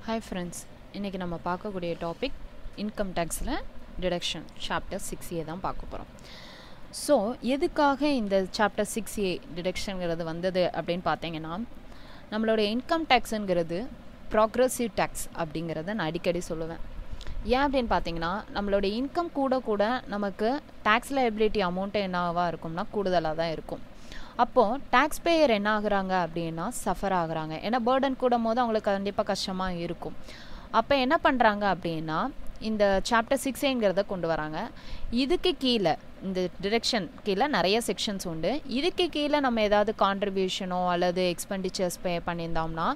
Hi friends, இன்னைக்கு நம்ம பார்க்கக்கூடிய டாபிக் இன்கம் டேக்ஸில் டிடக்ஷன் சாப்டர் 6A தான் பார்க்க போகிறோம். ஸோ எதுக்காக இந்த சாப்டர் 6A டிடக்ஷனுங்கிறது வந்தது அப்படின்னு பார்த்தீங்கன்னா, நம்மளோட இன்கம் டேக்ஸுங்கிறது ப்ராக்ரெசிவ் டேக்ஸ் அப்படிங்கிறத நான் அடிக்கடி சொல்லுவேன். ஏன் அப்படின்னு பார்த்தீங்கன்னா, நம்மளோட இன்கம் கூட நமக்கு டேக்ஸ் லைபிலிட்டி அமௌண்ட்டு என்னவா இருக்கும்னா கூடுதலாக தான் இருக்கும். அப்போது டேக்ஸ் பேயர் என்ன ஆகுறாங்க அப்படின்னா சஃபர் ஆகுறாங்க. ஏன்னா பேர்டன் கூடும் போது அவங்களுக்கு கண்டிப்பாக கஷ்டமாக இருக்கும். அப்போ என்ன பண்ணுறாங்க அப்படின்னா இந்த சாப்டர் 6Aங்கிறத கொண்டு வராங்க. இதுக்கு கீழே இந்த டிரெக்ஷன் கீழே நிறைய செக்ஷன்ஸ் உண்டு. இதுக்கு கீழே நம்ம ஏதாவது கான்ட்ரிபியூஷனோ அல்லது எக்ஸ்பெண்டிச்சர்ஸ் பே பண்ணியிருந்தோம்னா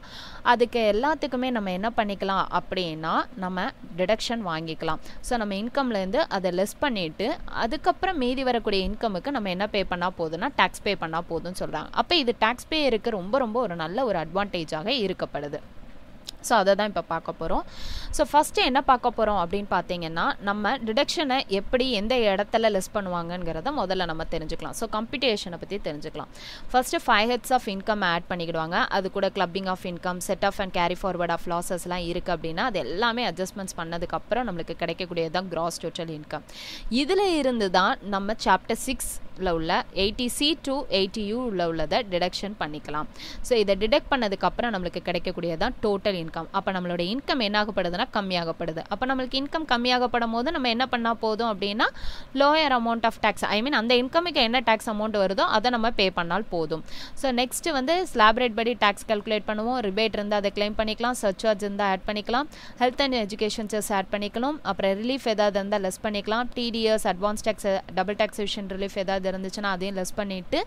அதுக்கு எல்லாத்துக்குமே நம்ம என்ன பண்ணிக்கலாம் அப்படின்னா நம்ம டிடக்ஷன் வாங்கிக்கலாம். ஸோ நம்ம இன்கம்லேருந்து அதை லெஸ் பண்ணிவிட்டு அதுக்கப்புறம் மீதி வரக்கூடிய இன்கமுக்கு நம்ம என்ன பே பண்ணால் போதுன்னா டேக்ஸ் பே பண்ணால் போதும்னு சொல்கிறாங்க. அப்போ இது டேக்ஸ் பேயருக்கு ரொம்ப ஒரு நல்ல ஒரு அட்வான்டேஜாக இருக்கப்படுது. ஸோ அதை தான் இப்போ பார்க்க போகிறோம். ஸோ ஃபஸ்ட்டு என்ன பார்க்க போகிறோம் அப்படின்னு பார்த்தீங்கன்னா, நம்ம டிடக்ஷனை எப்படி எந்த இடத்துல லெஸ் பண்ணுவாங்கங்கிறத முதல்ல நம்ம தெரிஞ்சுக்கலாம். ஸோ கம்ப்யூட்டேஷனை பற்றி தெரிஞ்சுக்கலாம். First 5 heads of income add பண்ணிக்கிடுவாங்க. அது கூட clubbing of income, set off and carry forward of லாஸஸ்லாம் இருக்குது அப்படின்னா அது எல்லாமே அட்ஜஸ்ட்மெண்ட்ஸ் பண்ணதுக்கப்புறம் நம்மளுக்கு கிடைக்கக்கூடியது தான் கிராஸ் டோட்டல் இன்கம். இதில் இருந்து தான் நம்ம சாப்டர் 6ல் உள்ள 80C to 80U உள்ளதை டிடக்ஷன் பண்ணிக்கலாம். ஸோ இதை டிடெக்ட் பண்ணதுக்கப்புறம் நம்மளுக்கு கிடைக்கக்கூடியதான் டோட்டல் இன்கம். அப்போ நம்மளோட இன்கம் என்ன ஆகப்படுதுன்னா கம்மியாகப்படுது. அப்போ நம்மளுக்கு இன்கம் கம்மியாகப்படும் போது நம்ம என்ன பண்ணால் போதும் அப்படின்னா லோயர் அமௌண்ட் ஆஃப் டேக்ஸ், ஐ மீன் அந்த இன்கமுக்கு என்ன டேக்ஸ் அமௌண்ட் வருதோ அதை நம்ம பே பண்ணால் போதும். ஸோ நெக்ஸ்ட்டு வந்து ஸ்லாப் ரேட் படி டேக்ஸ் கால்குலேட் பண்ணுவோம். ரிபேட் இருந்தால் அதை கிளைம் பண்ணிக்கலாம். சர்சார்ஜ் இருந்தால் ஆட் பண்ணிக்கலாம். Health and education cess add பண்ணிக்கலாம். அப்புறம் ரிலீஃப் ஏதாவது இருந்தால் லெஸ் பண்ணிக்கலாம். TDS, advance tax, double taxation relief ஏதாவது இருந்துச்சுன்னா அதையும் லெஸ் பண்ணிவிட்டு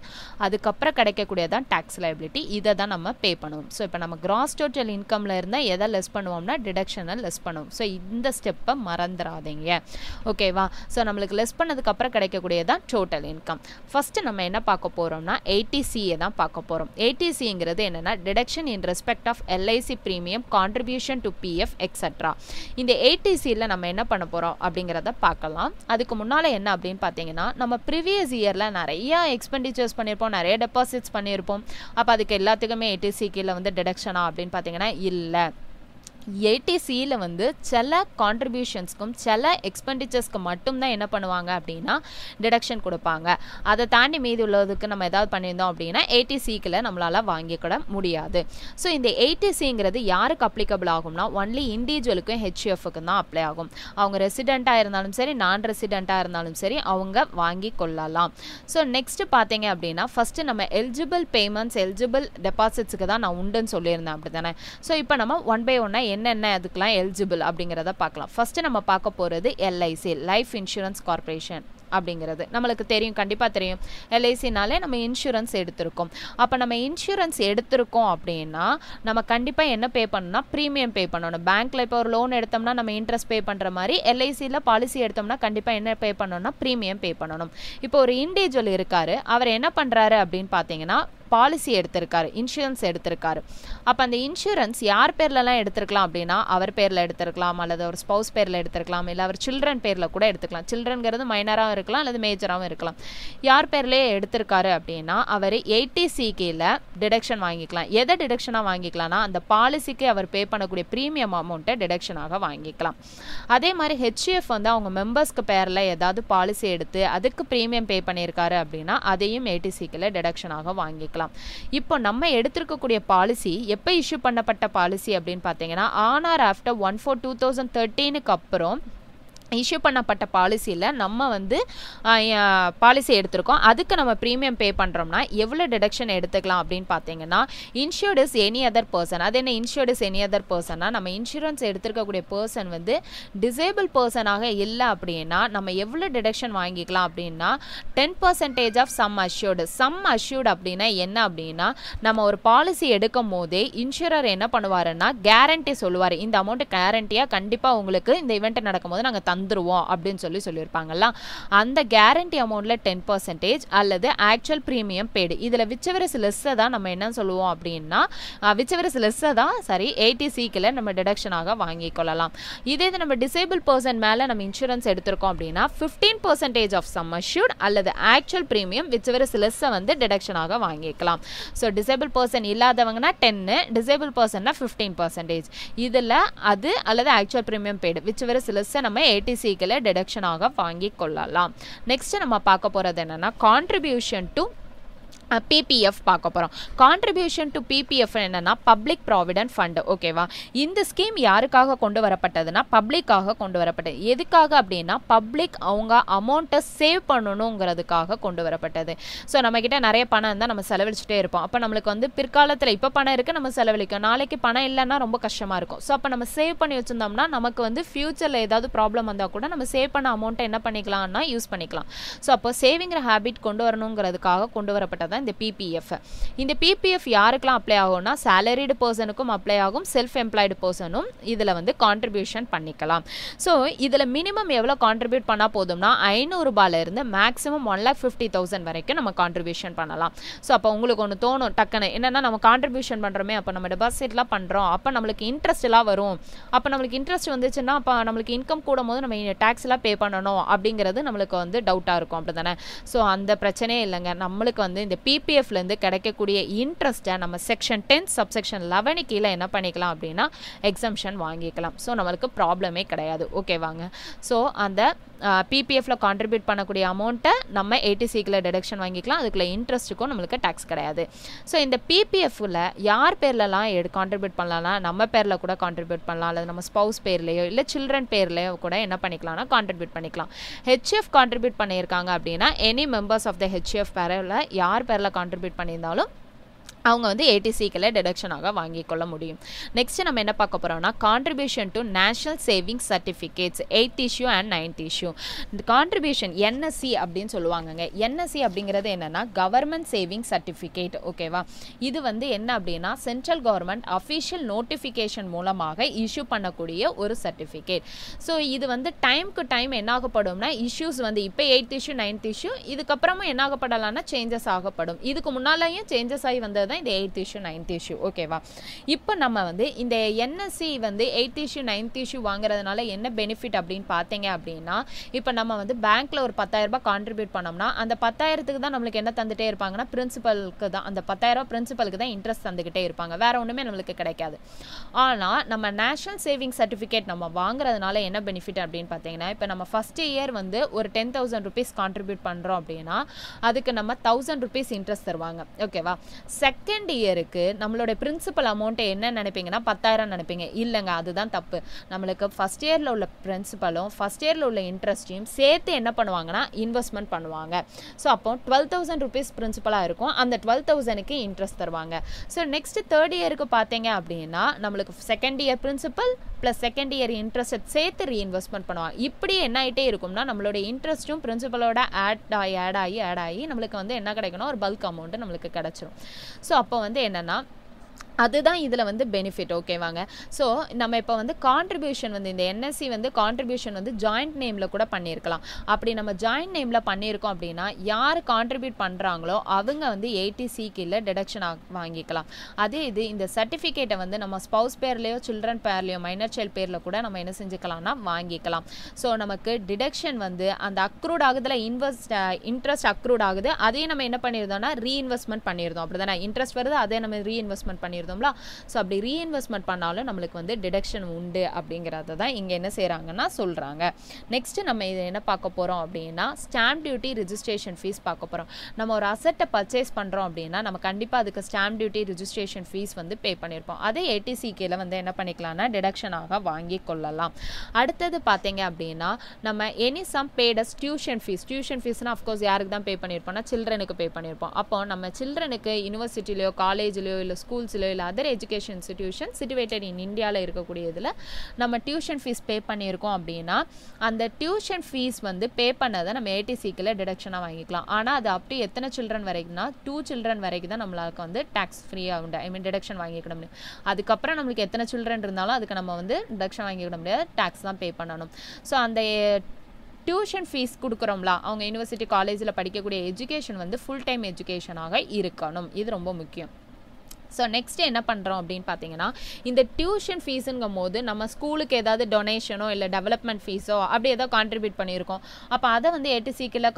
அதுக்கப்புறம் கிடைக்கக்கூடியதான் டேக்ஸ் லைபிலிட்டி. இதை தான் நம்ம பே பண்ணுவோம். ஸோ இப்போ நம்ம கிராஸ் டோட்டல் இன்கமில் இருந்தால் எதை லெஸ் பண்ணுவோம்னா டிடக்ஷனை லெஸ் பண்ணுவோம். ஸோ இந்த ஸ்டெப்பை மறந்துடாதீங்க, ஓகேவா? ஸோ நம்மளுக்கு லெஸ் பண்ணதுக்கப்புறம் கிடைக்கக்கூடியதான் டோட்டல் இன்கம். ஃபஸ்ட்டு நம்ம என்ன பார்க்க போகிறோம்னா 80Cயை தான் பார்க்க போகிறோம். 80Cங்கிறது என்னென்னா deduction in respect of LIC premium, contribution to PF extra. இந்த 80Cயில் நம்ம என்ன பண்ண போகிறோம் அப்படிங்கிறத பார்க்கலாம். அதுக்கு முன்னால் என்ன அப்படின்னு பார்த்தீங்கன்னா, நம்ம ப்ரீவியஸ் இயரில் நிறையா எக்ஸ்பெண்டிச்சர்ஸ் பண்ணியிருப்போம், நிறைய டெபாசிட்ஸ் பண்ணியிருப்போம். அப்போ அதுக்கு எல்லாத்துக்குமே 80Cயில் வந்து டிடக்ஷனா அப்படின்னு பார்த்தீங்கன்னா இல்லை. 80Cயில் வந்து சில கான்ட்ரிபியூஷன்ஸ்க்கும் சில எக்ஸ்பெண்டிச்சர்ஸ்க்கு மட்டும்தான் என்ன பண்ணுவாங்க அப்படின்னா டிடக்ஷன் கொடுப்பாங்க. அதை தாண்டி மீதி உள்ளதுக்கு நம்ம ஏதாவது பண்ணியிருந்தோம் அப்படின்னா 80Cயில் நம்மளால் வாங்கிக்கிட முடியாது. ஸோ இந்த 80Cங்கிறது யாருக்கு அப்ளிகபிள் ஆகும்னா ஒன்லி இண்டிவிஜுவலுக்கும் ஹெச்எஃப்க்கு தான் அப்ளை ஆகும். அவங்க ரெசிடெண்ட்டாக இருந்தாலும் சரி, நான் ரெசிடெண்ட்டாக இருந்தாலும் சரி அவங்க வாங்கி கொள்ளலாம். ஸோ நெக்ஸ்ட்டு பார்த்தீங்க அப்படின்னா ஃபஸ்ட்டு நம்ம எலிஜிபிள் பேமெண்ட்ஸ், எலிஜிபிள் டெபாசிட்ஸுக்கு தான் நான் உண்டுன்னு சொல்லியிருந்தேன், அப்படி தானே? ஸோ இப்போ நம்ம ஒன் பை ஒன்னாக என்னென்ன அதுக்கெலாம் எலிஜிபிள் அப்படிங்கிறத பார்க்கலாம். ஃபஸ்ட்டு நம்ம பார்க்க போகிறது எல்ஐசி, லைஃப் இன்சூரன்ஸ் கார்பரேஷன் அப்படிங்கிறது நம்மளுக்கு தெரியும், கண்டிப்பாக தெரியும். எல்ஐசினாலே நம்ம இன்சூரன்ஸ் எடுத்திருக்கோம். அப்போ நம்ம இன்சூரன்ஸ் எடுத்திருக்கோம் அப்படின்னா நம்ம கண்டிப்பாக என்ன பே பண்ணணும்னா ப்ரீமியம் பே பண்ணணும். பேங்க்கில் இப்போ ஒரு லோன் எடுத்தோம்னா நம்ம இன்ட்ரெஸ்ட் பே பண்ணுற மாதிரி எல்ஐசியில் பாலிசி எடுத்தோம்னா கண்டிப்பாக என்ன பே பண்ணணும்னா ப்ரீமியம் பே பண்ணணும். இப்போ ஒரு இண்டிவிஜுவல் இருக்கார், அவர் என்ன பண்ணுறாரு அப்படின்னு பார்த்தீங்கன்னா பாலிசி எடுத்திருக்காரு, இன்சூரன்ஸ் எடுத்திருக்காரு. அப்போ அந்த இன்சூரன்ஸ் யார் பேர்லலாம் எடுத்திருக்கலாம் அப்படின்னா அவர் பேரில் எடுத்திருக்கலாம், அல்லது ஒரு ஸ்பௌஸ் பேரில் எடுத்திருக்கலாம், இல்லை அவர் சில்ட்ரன் பேரில் கூட எடுத்துக்கலாம். சில்ட்ரன்கிறது மைனராகவும் இருக்கலாம் அல்லது மேஜராகவும் இருக்கலாம். யார் பேர்லேயே எடுத்திருக்காரு அப்படின்னா அவர் 80Cயில் டிடக்ஷன் வாங்கிக்கலாம். எதை டிடக்ஷனாக வாங்கிக்கலாம்னா அந்த பாலிசிக்கு அவர் பே பண்ணக்கூடிய ப்ரீமியம் அமௌண்ட்டை டிடக்ஷனாக வாங்கிக்கலாம். அதே மாதிரி ஹெச்எஃப் வந்து அவங்க மெம்பர்ஸ்க்கு பேரில் ஏதாவது பாலிசி எடுத்து அதுக்கு ப்ரீமியம் பே பண்ணியிருக்காரு அப்படின்னா அதையும் 80Cயில் டிடக்ஷனாக வாங்கிக்கலாம். இப்போ நம்ம எடுத்திருக்கக்கூடிய பாலிசி எப்போ இஷ்யூ பண்ணப்பட்ட பாலிசி அப்படின்னு பார்த்தீங்கன்னா ஆன் ஆர் ஆஃப்டர் 1/4/2013க்கு அப்புறம் இஷ்யூ பண்ணப்பட்ட பாலிசியில் நம்ம வந்து பாலிசி எடுத்திருக்கோம். அதுக்கு நம்ம ப்ரீமியம் பே பண்ணுறோம்னா எவ்வளோ டிடக்ஷன் எடுத்துக்கலாம் அப்படின்னு பார்த்தீங்கன்னா insured is any other person. அது என்ன இன்சூர்ட் இஸ் எனி அதர் பர்சன்னா நம்ம இன்சூரன்ஸ் எடுத்திருக்கக்கூடிய பர்சன் வந்து டிசேபிள் பர்சனாக இல்லை அப்படின்னா நம்ம எவ்வளோ டிடக்ஷன் வாங்கிக்கலாம் அப்படின்னா 10% of sum assured. Sum assured அப்படின்னா என்ன அப்படின்னா நம்ம ஒரு பாலிசி எடுக்கும் போதே இன்சூரர் என்ன பண்ணுவாருன்னா கேரண்டி சொல்லுவார், இந்த அமௌண்ட் கேரண்டியாக கண்டிப்பாக உங்களுக்கு இந்த இவெண்ட் நடக்கும் போது நாங்கள் தந்துருவோம் அப்படின்னு சொல்லியிருப்பாங்கல்ல, அந்த கேரண்டி அமௌண்ட்டில் 10% அல்லது ஆக்சுவல் ப்ரீமியம் பேடு, இதில் விச்சவரஸ் லெஸ்ஸை தான் நம்ம என்ன சொல்லுவோம் அப்படின்னா விச்சவரஸ் லெஸ்ஸை தான் ATCக்குள்ள நம்ம டிடக்ஷனாக வாங்கிக்கொள்ளலாம். இதே இது நம்ம டிசேபிள் பர்சன் மேலே நம்ம இன்சூரன்ஸ் எடுத்திருக்கோம் அப்படின்னா 15% ஆஃப் சம் அஷ்யூர்ட் அல்லது ஆக்சுவல் ப்ரீமியம் விச்சவரஸ் லெஸ்ஸை வந்து டிடக்ஷனாக வாங்கிக்கலாம். ஸோ டிசேபிள் பர்சன் இல்லாதவங்கன்னா 10, டிசேபிள் பர்சன்னா 15%. இதில் அது அல்லது ஆக்சுவல் ப்ரீமியம் பேடு விச்சவரஸ் லெஸ்ஸை நம்ம ATCக்குள்ள டிடக்ஷனாக வாங்கி கொள்ளலாம். நெக்ஸ்ட் நம்ம பார்க்க போகிறது என்னன்னா கான்ட்ரிபியூஷன் டு PPF பார்க்க போகிறோம். கான்ட்ரிபியூஷன் டு PPF என்னன்னா பப்ளிக் ப்ராவிடென்ட் ஃபண்ட். ஓகேவா, இந்த ஸ்கீம் யாருக்காக கொண்டு வரப்பட்டதுன்னா பப்ளிக்காக கொண்டு வரப்பட்டது. எதுக்காக அப்படின்னா பப்ளிக் அவங்க அமௌண்ட்டை சேவ் பண்ணணுங்கிறதுக்காக கொண்டு வரப்பட்டது. ஸோ நம்மக்கிட்ட நிறைய பணம் இருந்தால் நம்ம செலவழிச்சுட்டே இருப்போம். அப்போ நம்மளுக்கு வந்து பிற்காலத்தில் இப்போ பணம் இருக்குது, நம்ம செலவழிக்கும். நாளைக்கு பணம் இல்லைன்னா ரொம்ப கஷ்டமாக இருக்கும். ஸோ அப்போ நம்ம சேவ் பண்ணி வச்சுருந்தோம்னா நமக்கு வந்து ஃபியூச்சரில் ஏதாவது ப்ராப்ளம் வந்தால் கூட நம்ம சேவ் பண்ண அமௌண்ட்டை என்ன பண்ணிக்கலாம்னா யூஸ் பண்ணிக்கலாம். ஸோ அப்போ சேவிங்கிற ஹேபிட் கொண்டு வரணுங்கிறதுக்காக கொண்டு வரப்பட்டது இந்த PPF. இந்த PPF யாருக்கெல்லாம் அப்ளை ஆகும்னா salaried பர்சனுக்கும் அப்ளை ஆகும், செல்ஃப் எம்ப்ளாய்டு பர்சனும் இதில் வந்து கான்ட்ரிபியூஷன் பண்ணிக்கலாம். ஸோ இதில் மினிமம் எவ்வளோ கான்ட்ரிபியூட் பண்ணால் போதும்னா 500 ரூபாயிலிருந்து மேக்ஸிமம் 1,50,000 வரைக்கும் நம்ம கான்ட்ரிபியூஷன் பண்ணலாம். ஸோ அப்போ உங்களுக்கு ஒன்று தோணும் டக்குன்னு, என்னென்னா நம்ம கான்ட்ரிபியூஷன் பண்ணுறோமே, அப்போ நம்ம டெபாசிட்லாம் பண்ணுறோம், அப்போ நம்மளுக்கு இன்ட்ரெஸ்ட் எல்லாம் வரும். அப்போ நம்மளுக்கு இன்ட்ரெஸ்ட் வந்துச்சுன்னா அப்போ நம்மளுக்கு இன்கம் கூடும் போது நம்ம டேக்ஸ் எல்லாம் பே பண்ணணும் அப்படிங்கிறது நம்மளுக்கு வந்து டவுட்டாக இருக்கும். அப்படி தானே? ஸோ அந்த பிரச்சனையே இல்லைங்க. நம்மளுக்கு வந்து இந்த PPFலேருந்து கிடைக்கக்கூடிய இன்ட்ரெஸ்ட்டை நம்ம செக்ஷன் 10 சப்செக்ஷன் 11 கீழே என்ன பண்ணிக்கலாம் அப்படின்னா எக்ஸம்ஷன் வாங்கிக்கலாம். ஸோ நம்மளுக்கு ப்ராப்ளமே கிடையாது. ஓகேவாங்க. ஸோ அந்த PPFல கான்ட்ரிபியூட் பண்ணக்கூடிய அமௌண்ட்டை நம்ம ATCக்குள்ள டிடக்ஷன் வாங்கிக்கலாம். அதுக்குள்ள இன்ட்ரெஸ்ட்டுக்கும் நம்மளுக்கு டேக்ஸ் கிடையாது. ஸோ இந்த PPFல யார் பேர்லலாம் கான்ட்ரிபியூட் பண்ணலாம்னா நம்ம பேரில் கூட கான்ட்ரிபியூட் பண்ணலாம், அல்லது நம்ம ஸ்பவுஸ் பேர்லையோ இல்லை சில்ட்ரன் பேர்லையோ கூட என்ன பண்ணிக்கலாம்னா கான்ட்ரிபியூட் பண்ணிக்கலாம். HF கான்ட்ரிபியூட் பண்ணியிருக்காங்க அப்படின்னா any members of the HF பேரில் யார் பேரில் கான்ட்ரிபியூட் பண்ணியிருந்தாலும் அவங்க வந்து ATCக்குள்ள டிடக்ஷனாக வாங்கிக்கொள்ள முடியும். நெக்ஸ்ட் நம்ம என்ன பார்க்க போகிறோம்னா contribution to national savings certificates 8th issue and 9th issue. இந்த கான்ட்ரிபியூஷன் NSC அப்படின்னு சொல்லுவாங்கங்க. NSC அப்படிங்கிறது என்னென்னா கவர்மெண்ட் சேவிங்ஸ் சர்டிஃபிகேட். ஓகேவா, இது வந்து என்ன அப்படின்னா சென்ட்ரல் கவர்மெண்ட் அஃபிஷியல் நோட்டிஃபிகேஷன் மூலமாக இஷ்யூ பண்ணக்கூடிய ஒரு சர்டிஃபிகேட். ஸோ இது வந்து டைமுக்கு டைம் என்னாகப்படும்னா இஷ்யூஸ் வந்து இப்போ 8th இஷ்யூ 9th இஷ்யூ இதுக்கப்புறமா என்னாகப்படலாம்னா சேஞ்சஸ் ஆகப்படும். இதுக்கு முன்னாலேயும் சேஞ்சஸ் ஆகி வந்தது இந்த 8th இஷ்யூ 9th இஷ்யூ. ஓகேவா, இப்போ நம்ம வந்து இந்த NSC வந்து 8th இஷ்யூ 9th இஷ்யூ வாங்குறதுனால என்ன பெனிஃபிட் அப்படின்னு பார்த்தீங்க அப்படின்னா இப்போ நம்ம வந்து பேங்க்ல ஒரு 10,000 ரூபாய் கான்ட்ரிபியூட் பண்ணோம்னா அந்த 10,000க்கு தான் நம்மளுக்கு என்ன தந்துட்டே இருப்பாங்கன்னா பிரின்சிபலுக்கு தான், அந்த 10,000 ரூபாய் பிரின்சிபலுக்கு தான் இன்ட்ரெஸ்ட் தந்துக்கிட்டே இருப்பாங்க, வேற ஒன்றுமே நம்மளுக்கு கிடைக்காது. ஆனால் நம்ம நேஷனல் சேவிங் சர்டிஃபிகேட் நம்ம வாங்குறதுனால என்ன பெனிஃபிட் அப்படின்னு பார்த்தீங்கன்னா இப்போ நம்ம ஃபர்ஸ்ட் இயர் வந்து ஒரு 10,000 rupees கான்ட்ரிபியூட் பண்ணுறோம் அப்படின்னா அதுக்கு நம்ம 1,000 rupees இன்ட்ரெஸ்ட் தருவாங்க. ஓகேவா, செகண்ட் இயருக்கு நம்மளோட பிரின்சிபல் அமௌண்ட்டை என்ன நினைப்பீங்கன்னா 10,000 நினைப்பீங்க. இல்லைங்க, அதுதான் தப்பு. நம்மளுக்கு ஃபர்ஸ்ட் இயரில் உள்ள பிரின்சிபலும் ஃபர்ஸ்ட் இயரில் உள்ள இன்ட்ரெஸ்ட்டையும் சேர்த்து என்ன பண்ணுவாங்கன்னா இன்வெஸ்ட்மெண்ட் பண்ணுவாங்க. ஸோ அப்போ 12,000 rupees பிரின்சிபலாக இருக்கும், அந்த 12,000க்கு இன்ட்ரெஸ்ட் தருவாங்க. ஸோ நெக்ஸ்ட் தேர்ட் இயருக்கு பார்த்தீங்க அப்படின்னா நம்மளுக்கு second year principal plus second year interest சேர்த்து ரீஇன்வெஸ்ட்மெண்ட் பண்ணுவாங்க. இப்படி என்ன ஆகிட்டே இருக்கும்னா நம்மளோட இன்ட்ரெஸ்ட்டும் பிரின்சிபலோட ஆட் ஆகி நம்மளுக்கு வந்து என்ன கிடைக்கணும், ஒரு பல்க் அமௌண்ட் நம்மளுக்கு கிடைச்சிரும். ஸோ அப்போ வந்து என்னன்னா அதுதான் இதில் வந்து பெனிஃபிட். ஓகேவாங்க. ஸோ நம்ம இப்போ வந்து கான்ட்ரிபியூஷன் வந்து இந்த NSC வந்து கான்ட்ரிபியூஷன் வந்து ஜாயிண்ட் நேமில் கூட பண்ணியிருக்கலாம். அப்படி நம்ம ஜாயிண்ட் நேமில் பண்ணியிருக்கோம் அப்படின்னா யார் கான்ட்ரிபியூட் பண்ணுறாங்களோ அவங்க வந்து ATCக்குள்ள டிடக்ஷன் வாங்கிக்கலாம். அதே இது இந்த சர்டிஃபிகேட்டை வந்து நம்ம ஸ்பவுஸ் பேர்லையோ சில்ட்ரன் பேர்லையோ மைனர் சைல்டு பேரில் கூட நம்ம என்ன செஞ்சுக்கலாம்னா வாங்கிக்கலாம். ஸோ நமக்கு டிடக்ஷன் வந்து அந்த அக்ரூட் ஆகுதுல இன்ட்ரெஸ்ட் அக்ரூட் ஆகுது, அதையும் நம்ம என்ன பண்ணியிருந்தோம்னா ரீஇன்வெஸ்ட்மெண்ட் பண்ணியிருந்தோம். அப்படி தானே, இன்ட்ரெஸ்ட் வருது அதே நம்ம ரீஇன்வெஸ்ட்மெண்ட் பண்ணியிருந்தோம். ஸோ அப்படி ரீஇன்வெஸ்ட்மெண்ட் பண்ணாலும் நம்மளுக்கு வந்து டிடக்ஷன் உண்டு அப்படிங்கிறத தான் இங்கே என்ன செய்கிறாங்கன்னா சொல்கிறாங்க. நெக்ஸ்ட் நம்ம இதை என்ன பார்க்க போகிறோம் அப்படின்னா ஸ்டாம்ப் டியூட்டி ரிஜிஸ்ட்ரேஷன் ஃபீஸ் பார்க்க போகிறோம். நம்ம ஒரு அசெட்டை பர்ச்சேஸ் பண்ணுறோம் அப்படின்னா நம்ம கண்டிப்பாக அதுக்கு ஸ்டாம்ப் டியூட்டி ரிஜிஸ்ட்ரேஷன் ஃபீஸ் வந்து பே பண்ணியிருப்போம். அதே ATCக்குள்ள வந்து என்ன பண்ணிக்கலாம்னா டிடக்ஷனாக வாங்கி கொள்ளலாம். அடுத்தது பார்த்தீங்க அப்படின்னா நம்ம எனி சம் பேடஸ் டியூஷன் ஃபீஸ்னால் அஃப்கோர்ஸ் யாருக்கு தான் பே பண்ணியிருப்போம்னா சில்ட்ரனுக்கு பே பண்ணியிருப்போம். அப்போ நம்ம சில்ட்ரனுக்கு யூனிவர்சிட்டிலையோ காலேஜ்லையோ இல்லை ஸ்கூல்ஸ்லையோ இல்லை other education institution situated in இந்தியாவில் இருக்கக்கூடியதில் நம்ம டியூஷன் ஃபீஸ் பே பண்ணியிருக்கோம் அப்படின்னா அந்த டியூஷன் ஃபீஸ் வந்து பே பண்ணதை நம்ம ஏடிசிக்கில் டிடக்ஷனாக வாங்கிக்கலாம். ஆனால் அது அப்படி எத்தனை சில்ட்ரன் வரைக்கும்னா 2 children வரைக்கும் தான் நம்மளுக்கு வந்து டேக்ஸ் ஃப்ரீயாக உண்டு, ஐ மீன் டிடக்ஷன் வாங்கிக்கிட முடியும். அதுக்கப்புறம் நம்மளுக்கு எத்தனை சில்ட்ரன் இருந்தாலும் அதுக்கு நம்ம வந்து டிடக்ஷன் வாங்கிக்கிட முடியாது, டேக்ஸ் தான் பே பண்ணணும். ஸோ அந்த டியூஷன் ஃபீஸ் கொடுக்குறோம்ல, அவங்க யூனிவர்சிட்டி காலேஜில் படிக்கக்கூடிய எஜுகேஷன் வந்து ஃபுல் டைம் எஜுகேஷனாக இருக்கணும். இது ரொம்ப முக்கியம். ஸோ நெக்ஸ்ட் என்ன பண்ணுறோம் அப்படின்னு பார்த்தீங்கன்னா, இந்த டியூஷன் ஃபீஸுங்கும் போது நம்ம ஸ்கூலுக்கு ஏதாவது டொனேஷனோ இல்லை டெவலப்மெண்ட் ஃபீஸோ அப்படி ஏதோ கான்ட்ரிபியூட் பண்ணியிருக்கோம். அப்போ அதை வந்து ஏடிசிக்கில்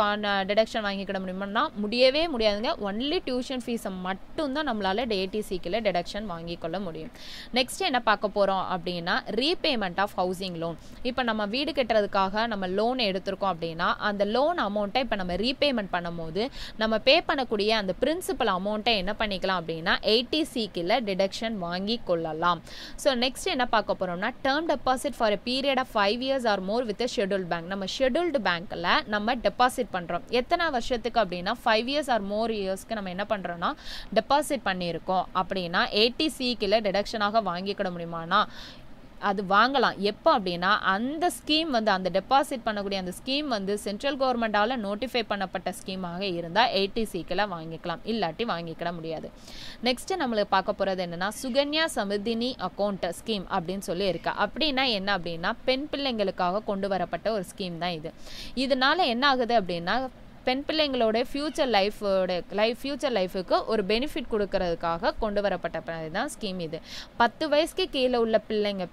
டிடக்ஷன் வாங்கிக்கிட முடியும்னா முடியவே முடியாதுங்க. ஒன்லி டியூஷன் ஃபீஸை மட்டும்தான் நம்மளால் ஏடிசிக்கில் டிடக்ஷன் வாங்கிக்கொள்ள முடியும். நெக்ஸ்ட் என்ன பார்க்க போகிறோம் அப்படின்னா, ரீபேமெண்ட் ஆஃப் ஹவுசிங் லோன். இப்போ நம்ம வீடு கட்டுறதுக்காக நம்ம லோன் எடுத்திருக்கோம் அப்படின்னா அந்த லோன் அமௌண்ட்டை இப்போ நம்ம ரீபேமெண்ட் பண்ணும்போது நம்ம பே பண்ணக்கூடிய அந்த பிரின்சிபல் அமௌண்ட்டை என்ன பண்ணிக்கலாம் அப்படின்னா ஏடிசிக்கில் டிடக்ஷன் வாங்கி கொள்ளலாம். ஸோ நெக்ஸ்ட் என்ன பார்க்க போகிறோம்னா, term deposit for a period of 5 years or more with scheduled bank. நம்ம ஷெட்யூல்டு பேங்க்கில் நம்ம டெபாசிட் பண்ணுறோம். எத்தனை வருஷத்துக்கு அப்படின்னா 5 years ஆர் மோர் இயர்ஸ்க்கு நம்ம என்ன பண்ணுறோம்னா டெபாசிட் பண்ணியிருக்கோம் அப்படின்னா ஏடிசிக்கில் டிடக்ஷனாக வாங்கிக்கிட முடியுமானா அது வாங்கலாம். எப்போ அப்படின்னா அந்த ஸ்கீம் வந்து அந்த டெபாசிட் பண்ணக்கூடிய அந்த ஸ்கீம் வந்து சென்ட்ரல் கவர்மெண்டால் நோட்டிஃபை பண்ணப்பட்ட ஸ்கீமாக இருந்தால் ஏடிசிக்கில் வாங்கிக்கலாம், இல்லாட்டி வாங்கிக்கிட முடியாது. நெக்ஸ்ட்டு நம்மளுக்கு பார்க்க போகிறது என்னென்னா, சுகன்யா சமிதினி அக்கௌண்ட் ஸ்கீம் அப்படின்னு சொல்லி இருக்கா. அப்படின்னா என்ன அப்படின்னா பெண் பிள்ளைங்களுக்காக கொண்டு வரப்பட்ட ஒரு ஸ்கீம் தான் இது. இதனால என்ன ஆகுது அப்படின்னா பெண் பிள்ளைங்களோட ஃபியூச்சர் லைஃபுக்கு ஒரு பெனிஃபிட் கொடுக்கறதுக்காக கொண்டு வரப்பட்ட தான் ஸ்கீம் இது. 10 வயசுக்கு கீழே உள்ள பிள்ளைங்க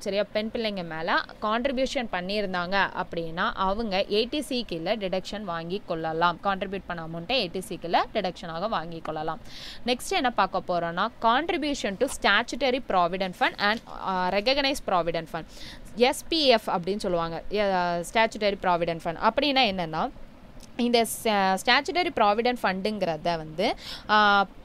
சரியா, பெண் பிள்ளைங்க மேலே கான்ட்ரிபியூஷன் பண்ணியிருந்தாங்க அப்படின்னா அவங்க ஏடிசிக்கில் டிடக்ஷன் வாங்கி கொள்ளலாம். கான்ட்ரிபியூட் பண்ண அமௌண்ட்டை ஏடிசிக்கில் டிடக்ஷனாக வாங்கி கொள்ளலாம். நெக்ஸ்ட் என்ன பார்க்க போகிறோன்னா, contribution to statutory provident fund and recognise provident fund, SPF அப்படின்னு சொல்லுவாங்க. ஸ்டாச்சுட்டரி ப்ராவிடென்ட் ஃபண்ட் அப்படின்னா என்னென்னா, இந்த ஸ்டாச்சுட்டரி ப்ராவிடென்ட் ஃபண்டுங்கிறத வந்து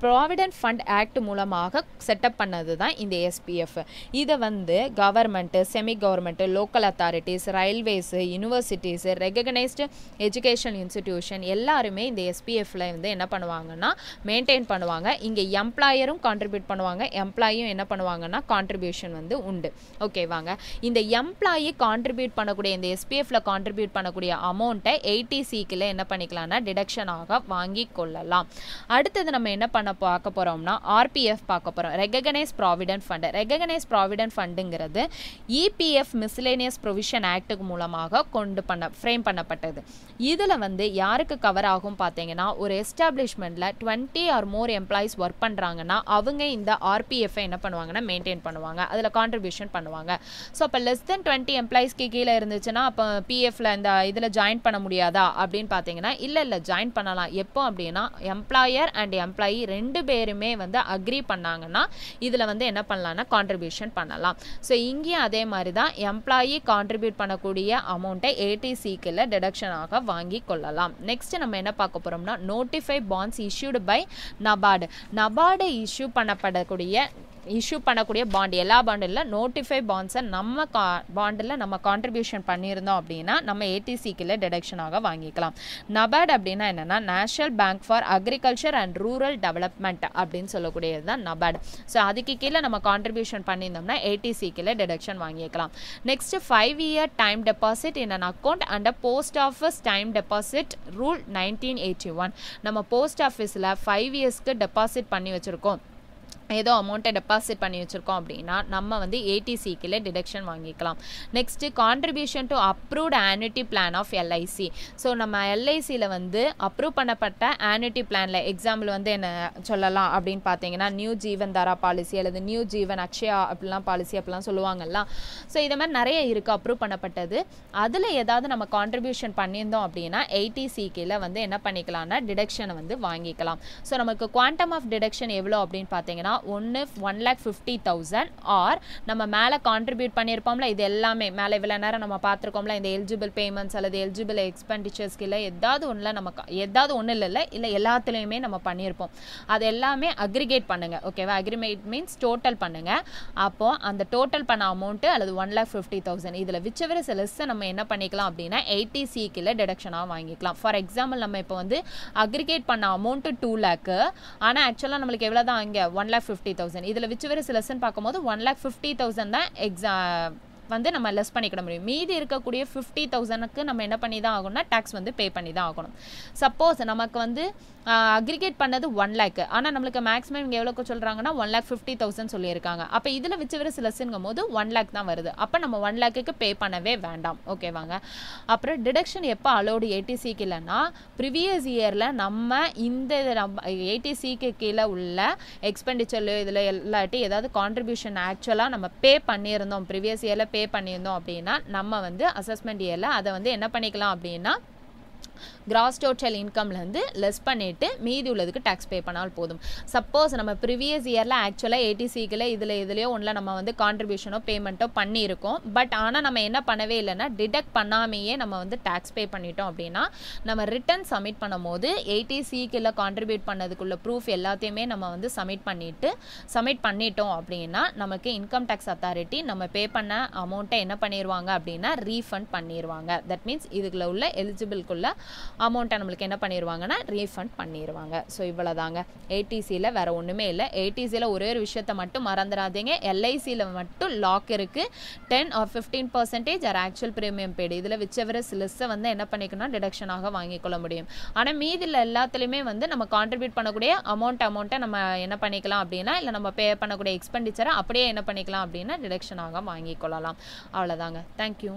ப்ராவிடென்ட் ஃபண்ட் ஆக்ட் மூலமாக செட்டப் பண்ணது தான் இந்த எஸ்பிஎஃப். இதை வந்து government, semi government, local authorities, railways, universities, recognised education institution எல்லாருமே இந்த எஸ்பிஎஃப்ல வந்து என்ன பண்ணுவாங்கன்னா மெயின்டைன் பண்ணுவாங்க. இங்கே எம்ப்ளாயரும் கான்ட்ரிபியூட் பண்ணுவாங்க, எம்ப்ளாயும் என்ன பண்ணுவாங்கன்னா கான்ட்ரிபியூஷன் வந்து உண்டு. ஓகேவாங்க. இந்த எம்ப்ளாயி கான்ட்ரிபியூட் பண்ணக்கூடிய இந்த எஸ்பிஎஃப்ல கான்ட்ரிபியூட் பண்ணக்கூடிய அமௌண்ட்டை ஏடிசிக்கில் என்ன பண்ணிக்கலாம்னா டிடக்ஷனாக வாங்கி கொள்ளலாம். அடுத்தது நம்ம என்ன பார்க்க போறோம்னா ஆர்பிஎஃப் பார்க்க போறோம், recognise provident fund. Recognise provident ஃபண்டுங்கிறது இபிஎஃப் மிஸ்லேனியஸ் ப்ரொவிஷன் ஆக்ட் மூலமாக ஃப்ரேம் பண்ணப்பட்டது. இதுல வந்து யாருக்கு கவர் ஆகும் பார்த்தீங்கன்னா, ஒரு எஸ்டாப்ளிஷ்மெண்ட்ல 20 ஆர் மோர் எம்ப்ளாயிஸ் ஒர்க் பண்றாங்கன்னா அவங்க இந்த ஆர்பிஎஃப் என்ன பண்ணுவாங்கன்னா மெயின்டைன் பண்ணுவாங்க, அதுல கான்ட்ரிபியூஷன் பண்ணுவாங்க. ஸோ அப்போ லெஸ் தென் 20 எம்ப்ளாயிஸ்க்கு கீழே இருந்துச்சுன்னா அப்போ பிஎஃப்ல இந்த இதில் ஜாயின் பண்ண முடியாதா அப்படின்னு பார்த்தீங்கன்னா இல்லை ஜாயின் பண்ணலாம். எப்போ அப்படின்னா எம்ப்ளாயர் அண்ட் எம்ப்ளாயி 2 பேருமே வந்து அக்ரி பண்ணாங்கன்னா இதில் வந்து என்ன பண்ணலாம்னா கான்ட்ரிபியூஷன் பண்ணலாம். ஸோ இங்கேயும் அதே மாதிரி தான் எம்ப்ளாயி கான்ட்ரிபியூட் பண்ணக்கூடிய அமௌண்ட்டை ஏடிசிக்கில் டிடக்ஷனாக வாங்கி கொள்ளலாம். நெக்ஸ்ட் நம்ம என்ன பார்க்க போறோம்னா, notify bonds issued by NABARD issue பண்ணக்கூடிய பாண்ட், எல்லா பாண்டும் இல்லை, நோட்டிஃபை பாண்ட்ஸை நம்ம பாண்டில் நம்ம கான்ட்ரிபியூஷன் பண்ணியிருந்தோம் அப்படின்னா நம்ம ஏடிசிக்கில் டிடக்ஷனாக வாங்கிக்கலாம். நபார்டு அப்படின்னா என்னென்னா national bank for agriculture and rural development அப்படின்னு சொல்லக்கூடியது தான் நபார்டு. ஸோ அதுக்கு கீழே நம்ம கான்ட்ரிபியூஷன் பண்ணியிருந்தோம்னா ஏடிசிக்கில் டிடக்ஷன் வாங்கிக்கலாம். Next 5 year time deposit in an account and post office time deposit rule 1981. நம்ம போஸ்ட் ஆஃபீஸில் 5 yearsக்கு டெபாசிட் பண்ணி வச்சுருக்கோம், ஏதோ அமௌண்ட்டை டெபாசிட் பண்ணி வச்சுருக்கோம் அப்படின்னா நம்ம வந்து ஏடிசிக்கில் டிடக்ஷன் வாங்கிக்கலாம். Next contribution to approved annuity plan of LIC. ஸோ நம்ம எல்ஐசியில் வந்து அப்ரூவ் பண்ணப்பட்ட ஆனுட்டி பிளானில் எக்ஸாம்பிள் வந்து என்ன சொல்லலாம் அப்படின்னு பார்த்தீங்கன்னா, நியூ ஜீவன் தாரா பாலிசி அல்லது நியூ ஜீவன் அக்ஷயா அப்படிலாம் பாலிசி அப்படிலாம் சொல்லுவாங்கல்ல. ஸோ இதை மாதிரி நிறைய இருக்குது அப்ரூவ் பண்ணப்பட்டது. அதில் ஏதாவது நம்ம கான்ட்ரிபியூஷன் பண்ணியிருந்தோம் அப்படின்னா ஏடிசிக்கில் வந்து என்ன பண்ணிக்கலாம்னா டிடக்ஷனை வந்து வாங்கிக்கலாம். ஸோ நமக்கு குவாண்டம் ஆஃப் டிடக்ஷன் எவ்வளோ அப்படின்னு பார்த்தீங்கன்னா 1,50,000 ஆர் நம்ம மேலே கான்ட்ரிபியூட் பண்ணியிருப்போம்ல, இது எல்லாமே மேலே இவ்வளோ நேரம் நம்ம பார்த்துருக்கோம்ல, இந்த எலிஜிபிள் பேமெண்ட்ஸ் அல்லது எலிஜிபிள் எக்ஸ்பெண்டிச்சர்ஸ்க்கு இல்லை ஏதாவது ஒன்றும் இல்லை எல்லாத்துலேயுமே நம்ம பண்ணியிருப்போம். அது எல்லாமே அக்ரிகேட் பண்ணுங்க. ஓகேவா, அக்ரிகேட் மீன்ஸ் டோட்டல் பண்ணுங்க. அப்போ அந்த டோட்டல் பண்ண அமௌண்ட்டு அல்லது 1,50,000 இதில் விச்செவர் லெஸ்ஸை நம்ம என்ன பண்ணிக்கலாம் அப்படின்னா ஏடிசிக்கில் டிடக்ஷனாக வாங்கிக்கலாம். ஃபார் எக்ஸாம்பிள் நம்ம இப்போ வந்து அக்ரிகேட் பண்ண அமௌண்ட்டு 2 lakh, ஆனால் ஆக்சுவலாக நம்மளுக்கு எவ்வளோ தான் இங்கே 1,50,000 1,50,000. இதில் விச் வெரிஸ் லெஸ்ன்னு பார்க்கும்போது 1,50,000 தான் வந்து நம்ம லெஸ் பண்ணிக்கிட முடியும். மீதி இருக்கக்கூடிய 50,000க்கு நம்ம என்ன பண்ணி தான் ஆகணும்னா டேக்ஸ் வந்து பே பண்ணி தான் ஆகணும். சப்போஸ் நமக்கு வந்து அக்ரிகேட் பண்ணது 1 lakh, ஆனால் நம்மளுக்கு மேக்ஸிமம் இங்கே எவ்வளோக்கு சொல்கிறாங்கன்னா 1,50,000 சொல்லியிருக்காங்க. அப்போ இதில் விச் வெரிஸ் லெஸ்ஸுங்கும் போது 1 lakh தான் வருது. அப்போ நம்ம 1 lakhக்கு பே பண்ணவே வேண்டாம். ஓகேவாங்க. அப்புறம் டிடக்ஷன் எப்போ அலோடு ஏடிசிக்கு இல்லைன்னா ப்ரீவியஸ் இயரில் நம்ம இந்த ஏடிசிக்கு கீழே உள்ள எக்ஸ்பெண்டிச்சர்லையோ இதில் இல்லாட்டி ஏதாவது கான்ட்ரிபியூஷன் ஆக்சுவலாக நம்ம பே பண்ணியிருந்தோம், ப்ரீவியஸ் இயரில் பே பண்ணியிருந்தோம் அப்படின்னா நம்ம வந்து அசஸ்மெண்ட் இயரில் அதை வந்து என்ன பண்ணிக்கலாம் அப்படின்னா கிராஸ் டோட்டல் இன்கம்லேருந்து லெஸ் பண்ணிவிட்டு மீதி உள்ளதுக்கு டேக்ஸ் பே பண்ணால் போதும். சப்போஸ் நம்ம ப்ரீவியஸ் இயரில் ஆக்சுவலாக ஏடிசிக்கில் இதுலையோ ஒன்றில் நம்ம வந்து கான்ட்ரிபியூஷனோ பேமெண்ட்டோ பண்ணியிருக்கோம். பட் ஆனால் நம்ம என்ன பண்ணவே இல்லைன்னா டிடக்ட் பண்ணாமையே நம்ம வந்து டேக்ஸ் பே பண்ணிட்டோம் அப்படின்னா நம்ம ரிட்டர்ன் சப்மிட் பண்ணும் போது ஏடிசிக்கில் கான்ட்ரிபியூட் பண்ணதுக்குள்ள ப்ரூஃப் எல்லாத்தையுமே நம்ம வந்து சப்மிட் பண்ணிட்டோம் அப்படின்னா நமக்கு இன்கம் டேக்ஸ் அத்தாரிட்டி நம்ம பே பண்ண அமௌண்ட்டை என்ன பண்ணிடுவாங்க அப்படின்னா ரீஃபண்ட் பண்ணிடுவாங்க. தட் மீன்ஸ் இதுக்குள்ள உள்ள எலிஜிபிள்குள்ள அமௌண்ட்டை நம்மளுக்கு என்ன பண்ணிடுவாங்கன்னா ரீஃபண்ட் பண்ணிடுவாங்க. ஸோ இவ்வளோதாங்க. ஏடிசியில் வேறு ஒன்றுமே இல்லை. ஏடிசியில் ஒரே ஒரு விஷயத்தை மட்டும் மறந்துடாதீங்க. எல்ஐசியில் மட்டும் லாக் இருக்குது. 10 or 15% or actual premium paid. இதில் விச்செவரஸ் லிஸ்ட்டை வந்து என்ன பண்ணிக்கணும் டிடக்ஷனாக வாங்கிக்கொள்ள முடியும். ஆனால் மீதியில் எல்லாத்துலேயுமே வந்து நம்ம கான்ட்ரிபியூட் பண்ணக்கூடிய அமௌண்ட்டை நம்ம என்ன பண்ணிக்கலாம் அப்படின்னா இல்லை நம்ம பே பண்ணக்கூடிய எக்ஸ்பெண்டிச்சரை அப்படியே என்ன பண்ணிக்கலாம் அப்படின்னா டிடக்ஷனாக வாங்கிக்கொள்ளலாம். அவ்வளோதாங்க. தேங்க்யூ.